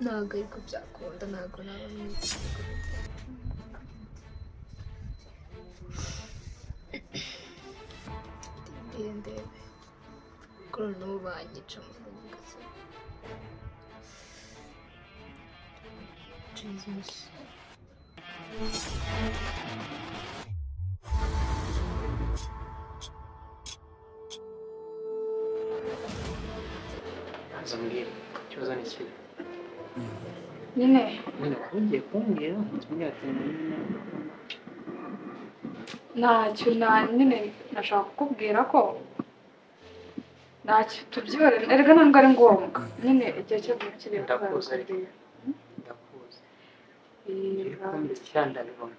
ntabwo ariko byakunda ntabwo naba mwiteguye ndebe ko noneho banyica mu rubuga Jesus Zambwira ikibazo ni iki nyine ugiye kumbwira tumwe ati ntacyo nyine nashaka kukubwira ko ntacyo tubyore erega ntabwo ari ngombwa nyine igihe cyo gukira ndakuze kumbwira cyane ndabibona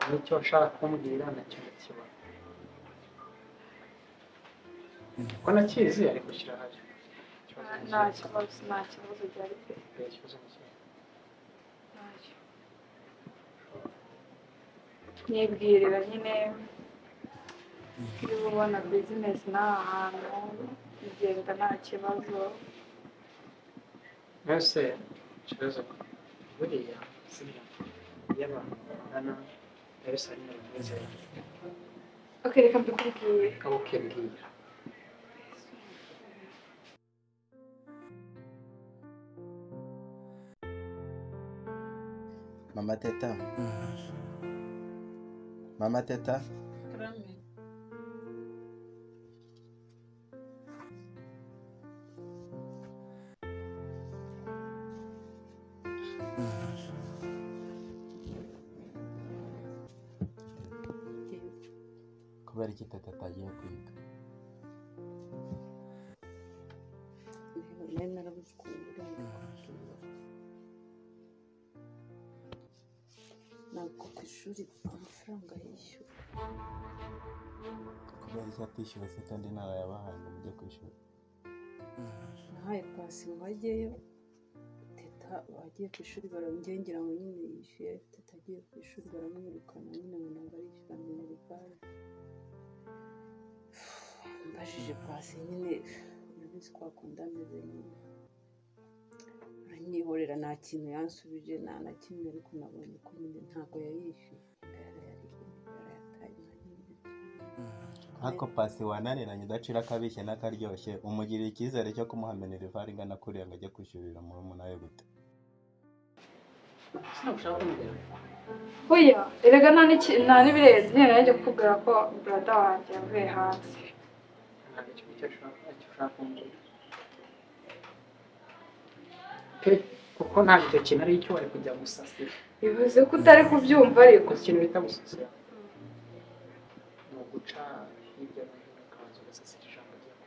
nicyo ushaka kumbwira nacyo ndakibona ko nakizi ari gushyira hasi nta kibazo byari bifite nibwirira nyine niba ubona bizinesi nta hantu igenda nta kibazo mbese ikibazo buriya sibyo iyo abantu bangana mbese hari n'abameze reka mbikubwire ukibwira Mama Teta. Mama Teta. Kubera iki Teta atagiye kwiga? ntabwo ku ishuri amafaranga yishyura kubera iki atishyura se kandi ntawe yabahaye ngo mujye kwishyura nahaye pasi ngo ajyeyo Teta bagiye ku ishuri baramugengera ngo nyine yishyuye Teta agiye ku ishuri baramwirukana nyine ngo ntabwo arishyura minerivare mbajije pasi nyine urabizi ko akunda ameze nyine aranyihorera nta kintu yansubije nta na kimwe ariko nabonye ko nyine ntabwo yayishyuye ariko pasi wananiranye udacira akabishye n'akaryoshye umugirira icyizere cyo kumuha minerivare ingana kuriya ngo ajye kwishyurira murumuna we gute oya erega nta n'ibirenze nyine najya kukubwira ko brada wanjye yavuye hanze kuko nta icyo kintu ari cyo wari kujya gusasira bivuze ko utari kubyumva ariko ikintu bita gusasira ni uguca hirya no hino ukabanza ugasasira ijambo ryawe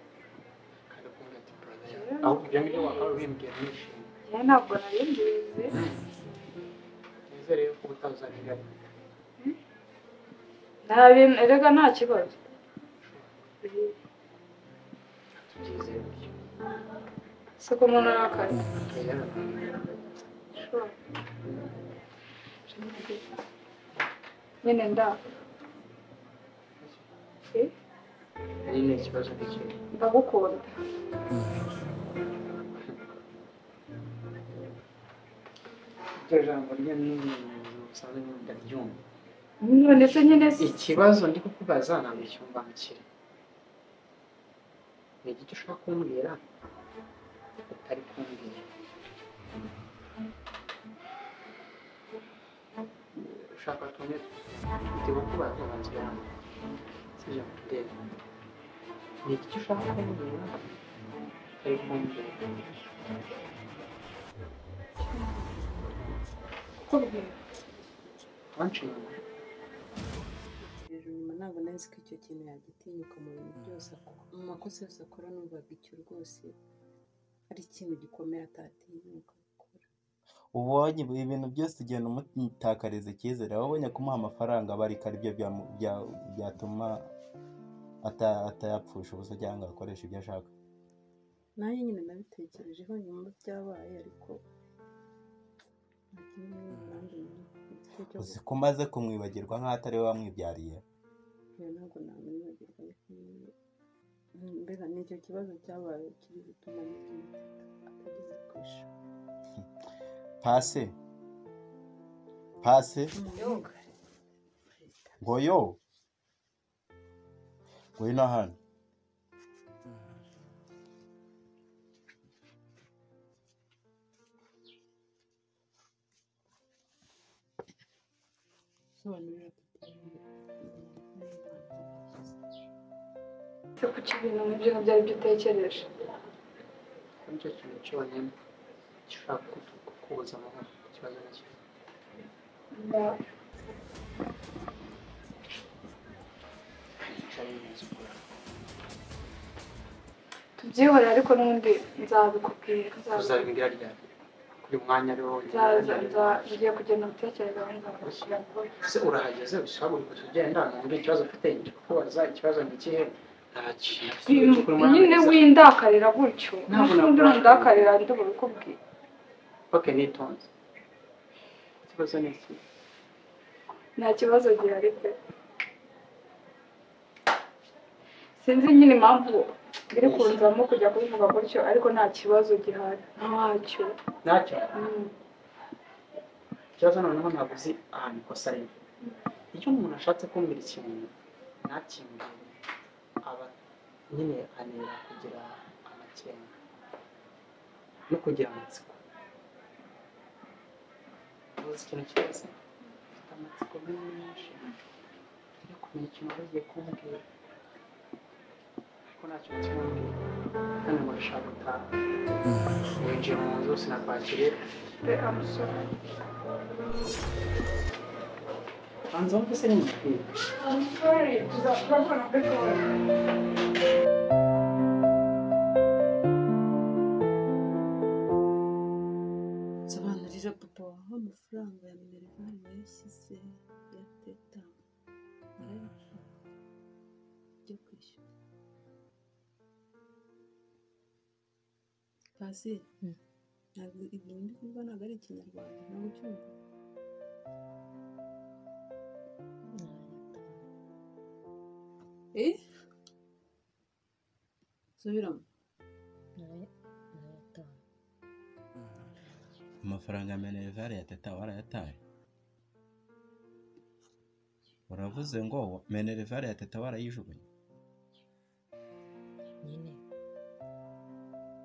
kandi ukumva ati brada yawe ahubwo ibyo ngibyo wakaba ubimbwira nishimye yewe ntabwo nari mbizi nizere ko utazagera nta bintu erega nta kibazo tubyizeye gutyo si ko umuntu arakaye nyine nyine ikibazo ni kimwe ndagukunda iryo jambo ryo usanzwe ndaryumva none se nyine ikibazo ndi kukubaza ntabwo icyumba nkiri ni igiti ushaka kumbwira utari kumbwira ushaka tumwe ndi kukubaza abanza yanjye sibyo ndebe ni igiti ushaka kumbwira utari kumbwira kubwira wanciye nyuma ntabwo nari ko icyo kintu yagitinyuka mu bintu byose mu makosa yose akora numvaga icyo rwose ari ikintu gikomeye atatinyuka gukora ubonye ibintu byose ugenda umutakariza icyizere wabonye kumuha amafaranga aba ariko aribyo byatuma atayapfusha ubusa cyangwa akoresha ibyo ashaka nanjye nyine nabitekerejeho nyuma byabaye ariko uzi ko umaze kumwibagirwa nk'aho atari we wamwibyariye ntabwo namwibagirwa icyo kibazo cyabaye kiri gutuma nyine atageze ku ishuri. Pase Yoga. ngo yo ngwino hano. Sobanurira se kuki ibintu nk'ibyo byari byo utekereje nicyo kintu cyonyine gishobora kukubuza amahoro ku kibazo n'icyo cyari neza ukora tubyihorere ariko n'ubundi nzabikubwira uzabimbwira ryari kuri mwanya ariwo ngiye kugenda mutekereza nzabashyira se urahageze usahaguruka ugenda numva ikibazo ufite kubaza ikibazo ni ikihe nyine windakarira gutyo n'undi mundakarira ndi bubikubwire. Okay, nitonze ikibazo ni iki? Nta kibazo gihari pe, sinzi nyine impamvu biri kunzamo kujya kubivuga gutyo ariko nta kibazo gihari ntacyo. Ikibazo noneho ntabwo uzi ahantu ikosa riri. Iyo umuntu ashatse kumbwira ikintu ntakimbwire aba nyine anera kugira amakenga no kugira amatsiko. Uzi ikintu cyose ufite amatsiko menshi yo kumenya ikintu bagiye kumbwira ariko ntacyo kimumbwira kandi ngo ndashaka gutaha. Winjiye mu nzu sinakwakiriye pe amusore. banza wumve se n'umupira. I'm sorry, tuzakora bikora. Sobanurira papa wawe amafaranga ya minerivare wayashyize ya teta byo kwishyura. Pasi ntabwo ibyo ndi kuvuga ntabwo ari ikinyarwanda ntabwo ucyumva. Subiramo. Amafaranga ya minerivare ya teta warayataye? Uravuze ngo minerivare ya teta warayijugunye?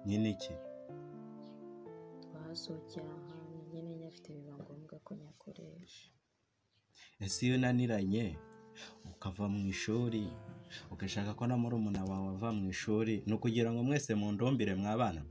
Nyine iki? Twasohokeye ahantu nyine nyafite biba ngombwa ko nyakoresha. Ese iyo unaniranye ukava mu ishuri ugashaka ko na murumuna wawe ava mu ishuri ni ukugira ngo mwese mundumbire mwabana?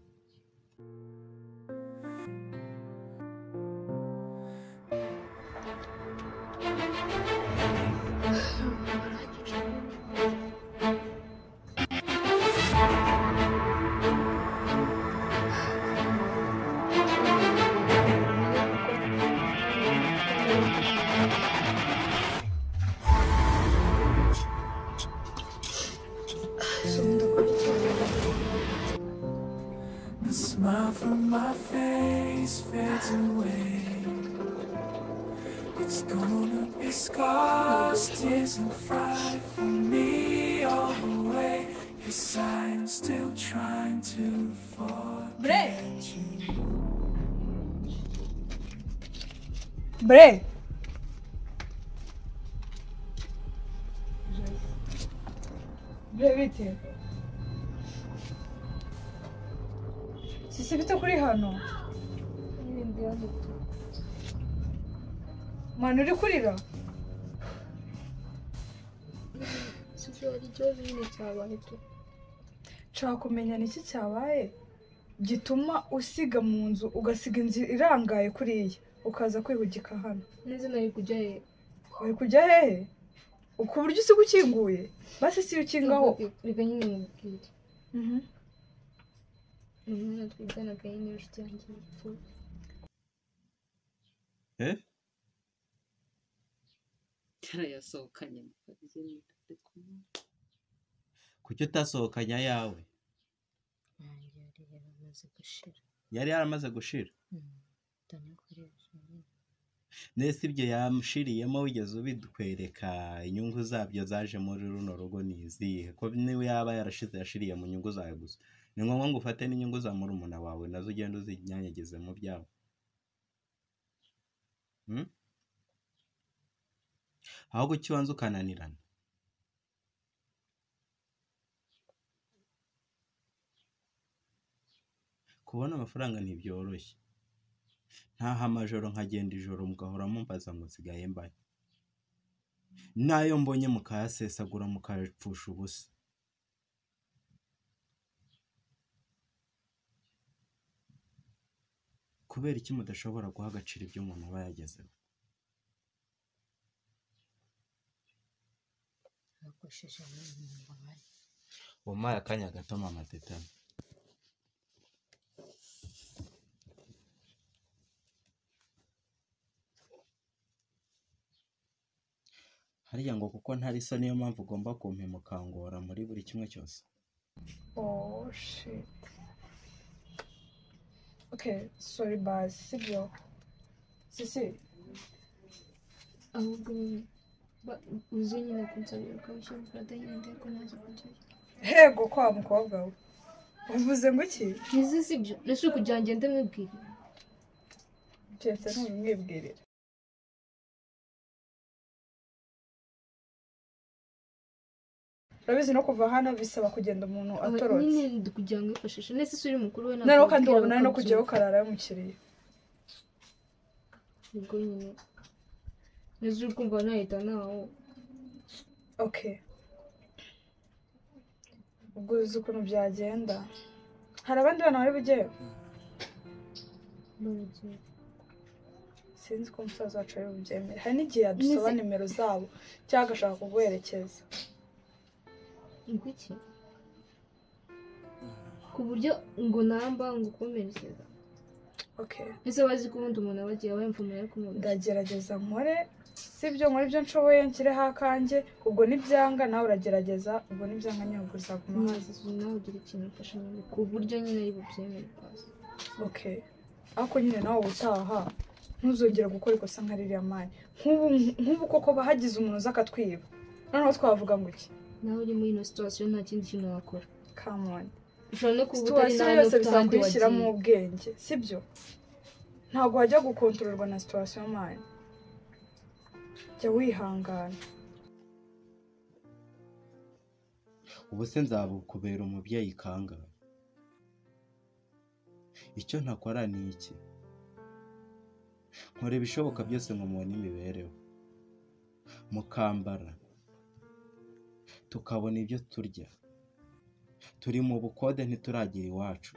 The smile from my face fades away. It's gonna be scars, tears and fright for me all the way. Yes, I'm still trying to forget you. Bre! Bre bite? Sisi bite kuri hano? Mwana uri kurira? Sisi hari ikibazo nyine cyabaye tu. Nshaka kumenya niki cyabaye gituma usiga mu nzu ugasiga inzu irangaye kuriya ukaza kwihugika hano. Neze nari kujya he? Uri kujya hehe? Ku buryo usiga ukinguye? Basi si ukingaho. Reka nyine mubwire. Umwana twiganaga nyine inshuti yanjye yapfuye. Yarayasohokanye mu kazi ari kumwe. Kuki utasohokanya yawe? Yari yaramaze gushira. Yari yaramaze gushira? Tanyakoresha nyine. nese ibyo yashiriyemo wigeze ubitwereka inyungu zabyo zaje muri runo rugo ni izihe ko niwe yaba yarashize yashiriye mu nyungu zawe gusa ni ngombwa ngo ufate n'inyungu za murumuna wawe nazo ugenda uzinyanyagize mu byawe aho gukibanza ukananirana kubona amafaranga ntibyoroshye ntaha amajoro nkagenda ijoro mugahora mumbaza ngo nsigaye mbaye nayo mbonye mukayasesagura mukayapfusha ubusa kubera iki mudashobora guha agaciro ibyo umuntu aba yagezeho umpaye akanya gato mama teta hariya ngo kuko ntari so niyo mpamvu ugomba kumpima ukangora muri buri kimwe cyose Oh shit. Okay, sorry basi sibyo sisi ahubwo uzi nyine kunsabira ukabishyira brada nyine ndeko naza kunsabira hego kwa mukobwa we uvuze ngo iki nizi sibyo nese kugira ngende mwibwire cyetse ntumwibwirire urabizi no kuva hano bisaba kugenda umuntu atorotse nyine kugira ngo yifashishe nese uri mukuru we naro kandi wabona no kujyaho karara y'umukiriya ubwo nyine nese uri kumva nahita naho okay ubwo uzi ukuntu byagenda hari abandi bana bari bugeyo sinzi ko umusaza wacu ari bubyemere hari n'igihe yadusaba nimero zabo cyangwa agashaka kuguherekeza iki ku buryo ngo namba ngo ukomerekeza okay ese bazi ko ubundi umuntu aba agiye abamvumira yo kumubwira ndagerageza nkore sibyo nkore ibyo nshoboye nshyireho akanjye ubwo nibyanga nawe uragerageza ubwo nibyanga nyine ubwo uzaguma hazi nawe ugira ikintu ufasha nyine ku buryo nyine ari bubyemere pasi okay ariko nyine nawe ubutaha ntuzongera gukora ikosa nka ririya mani nk'ubu koko bahagize umuntu uza akatwiba noneho twavuga ngo iki nawe uri muri ino situation nta kindi kintu wakora come on ushobora no kuba utari situation yose bisaba kuyishyiramo ubwenge sibyo ntabwo wajya gukontororwa na situation mani jya wihangana ubu se nzabukubera umubyeyi kangahe icyo ntakora ni iki nkora ibishoboka byose ngo mubone imibereho mukambara tukabona ibyo turya turi mu bukode ntituragira iwacu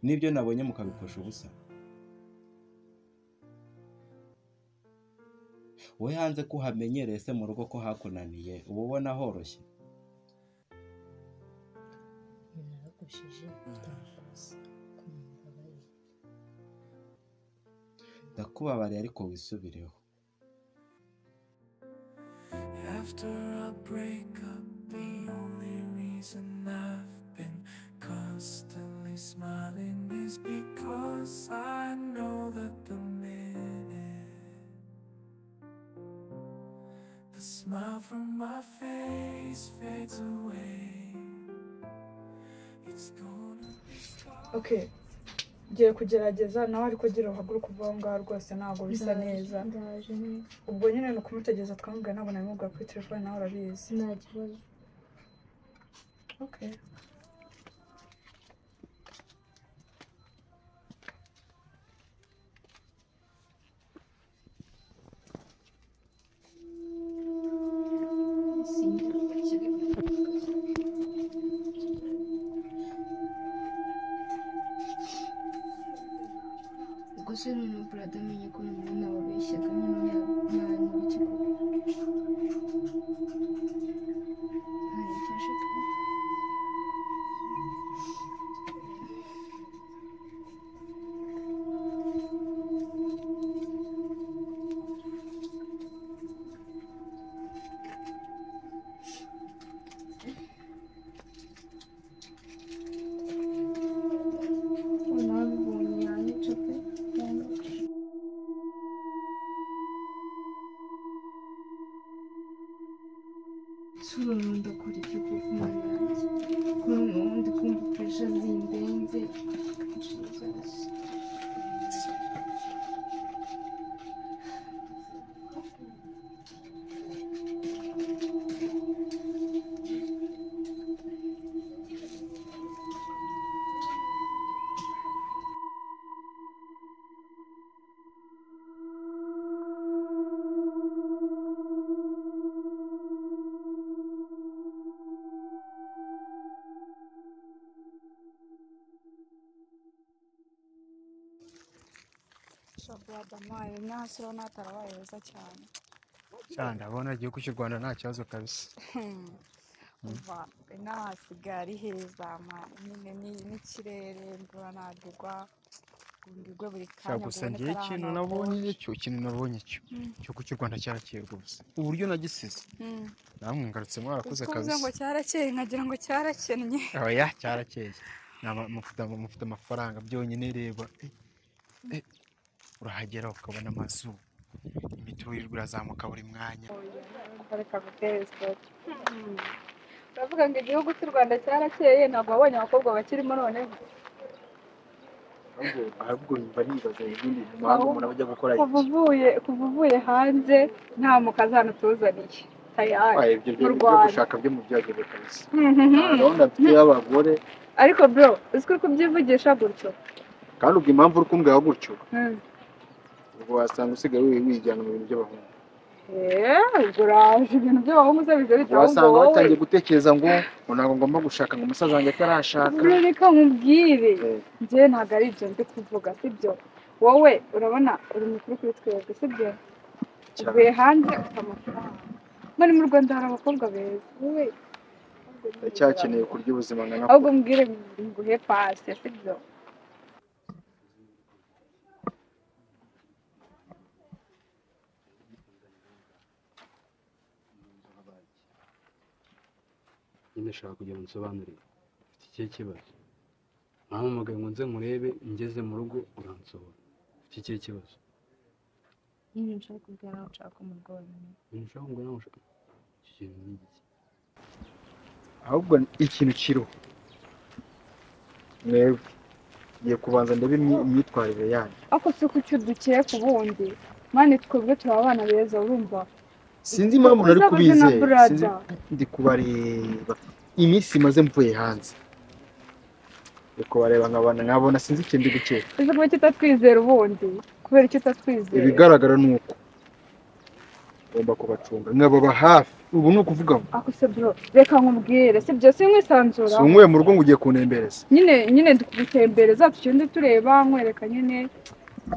n'ibyo nabonye mukabipfusha ubusa wowe hanze ko uhamenyereye se mu rugo ko hakunaniye uba ubona horoshye ndakubabariye ariko wisubireho After a breakup, the only reason I've been constantly smiling is because I know that the minute the smile from my face fades away, it's gonna be scarred. okay ngiye kugerageza nawe ariko gira uhaguruka uva aho ngaho rwose ntabwo bisa neza ndaje neza ubwo nyine ni ukumutegereza twamubwira ntabwo nabimubwira kuri telefone nawe urabizi nta kibazo okay ubwo se none brada amenye ko umuntu ababeshyaga nyine mwana w'ikigo ntabifashe pe nabibonye yanyica pe yanyica ubu ndakora iki koko mwana yanjye kuri ubu ndi kumva puresha zindenze Adamaye nasi urabona hatarabaye heza cyane cyane ndabona igihugu cy'u Rwanda nta kibazo kabisa uva inaha hasigaye ari heza nyine n'ikirere imvura ntabigwa ngigwe buri kanya gusa ngiye ikintu nabonye cyo igihugu cy'u Rwanda cyarakeye rwose uburyo nagisize namwe ngarutse mwarakoze kabisa ngo cyarakeye nkagira ngo cyarakennye oya cyarakeye mufite amafaranga byonyine reba urahagera ukabona amazu imiturirwa irazamuka buri mwanya reka guteza uravuga ngo igihugu cy'u Rwanda cyarakeye ntabwo wabonye abakobwa bakirimo noneho ahubwo mba nibaza ibindi mpamvu umuntu ajya gukora iki kuva uvuye hanze nta mukazana utuzaniye ibyo byo gushaka byo mu byageze kabisa gahunda mfite y'abagore ariko bro uzwi kubyivugisha gutyo kandi ubwo impamvu uri kumbwira gutyo ubwo wasanga usigaye wijyana mu bintu by'abahungu ubwo uraje ibintu by'abahungu uzabize bitaho wasanga batangiye gutekereza ngo ntabwo ngomba gushaka ngo umusaza wanjye atarashaka reka nkubwire njyewe ntabwo ari ibyo ndi kuvuga sibyo wowe urabona uri mukuru kuri twebwe sibyo uvuye hanze ufite amafaranga muri mu Rwanda hari abakobwa beza wowe cyakeneye kurya ubuzima nka ahubwo mbwire nguhe pasi sibyo nyine nshaka kugira ngo nsobanurire ufite ikihe kibazo nahamagaye ngo nze nkurebe ngeze mu rugo uransohora ufite ikihe kibazo nyine nshaka kubwira nawe ushaka umugore nyine nshaka ngo nawe ushaka iki kintu ni iki ahubwo ikintu kiriho mwebwe ngiye kubanza ndebe imyitwarire yanyu ako si kuki udukeye ku bundi mani twebwe turi abana beza urumva sinzi impamvu nari kubizeye ndi kubareba iminsi imaze mvuye hanze ndi kubareba nkabona sinzi ikintu ndi gukeka uzi kuba kitatwizera ubundi kubera icyo utatwizera ibigaragara ni uko ugomba kubacunga nkababa hafi ubu ni ukuvuga ngo ako se bro reka nkubwire si byo sinkwisanzura si unyweye mu rugo ngo ugiye kunembereza nyine ndikugutembereza tugende tureba nkwereka nyine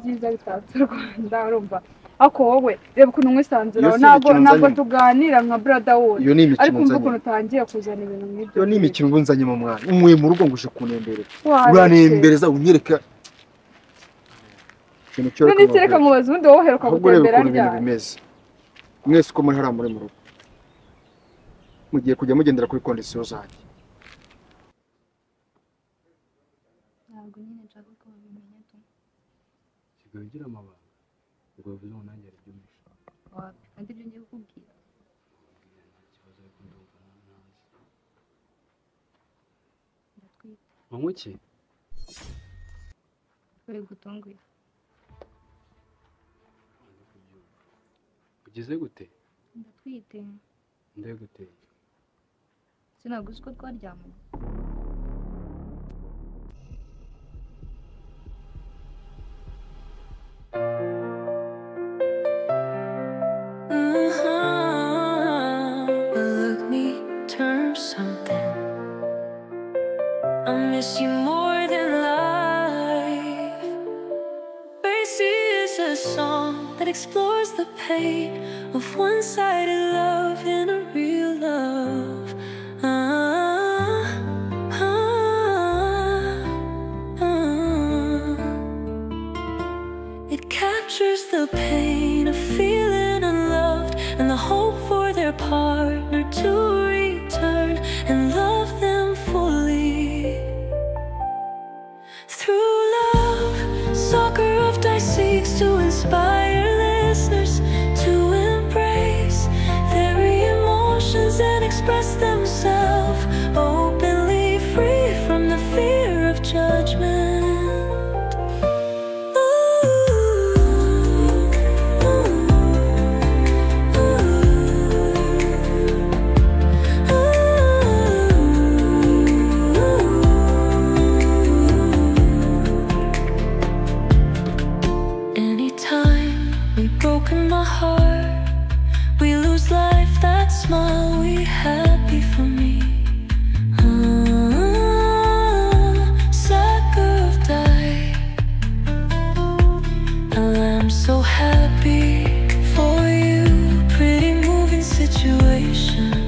byiza bitatse u Rwanda urumva ako wowe reba ukuntu nkwisanzura ntabwo tuganira nka brother wowe ariko umva ukuntu utangiye kuzana ibintu nk'ibyo iyo ni imikino ubunzanye mu mwana umwe mu rugo ngo uje kunembereza uranembereza unyereka ikintu cyo reka nkubaza ubundi wowe uheruka gutembera ryari bimeze mwese uko muri hariya muri mu rugo mugiye kujya mugendera kuri kondisiyo zanjye ntabwo nyine nshaka ko babimenya tu sigaye ugira amabanga ubwo bivuze ngo nanjye aribyo umisha kandi ibyo ngiye kukubwira ikibazo ariko ndumva ntazi ndatwite manywa iki twari gutunguye ugize gute ndatwite ndeye guteye sinaguze uko twaryamanye Look me turn something. I miss you more than life. Faces is a song that explores the pain of one-sided love in a real love. It captures the pain of feeling unloved and the hope for their partner to return and love them fully. Through love, Soccer of Dice seeks to inspire listeners to embrace their emotions and express themselves openly, free from the fear of judgment. Anytime we've broken my heart, we lose life, that smile, we happy for me. Sucker have died. I'm so happy for you. Pretty moving situation.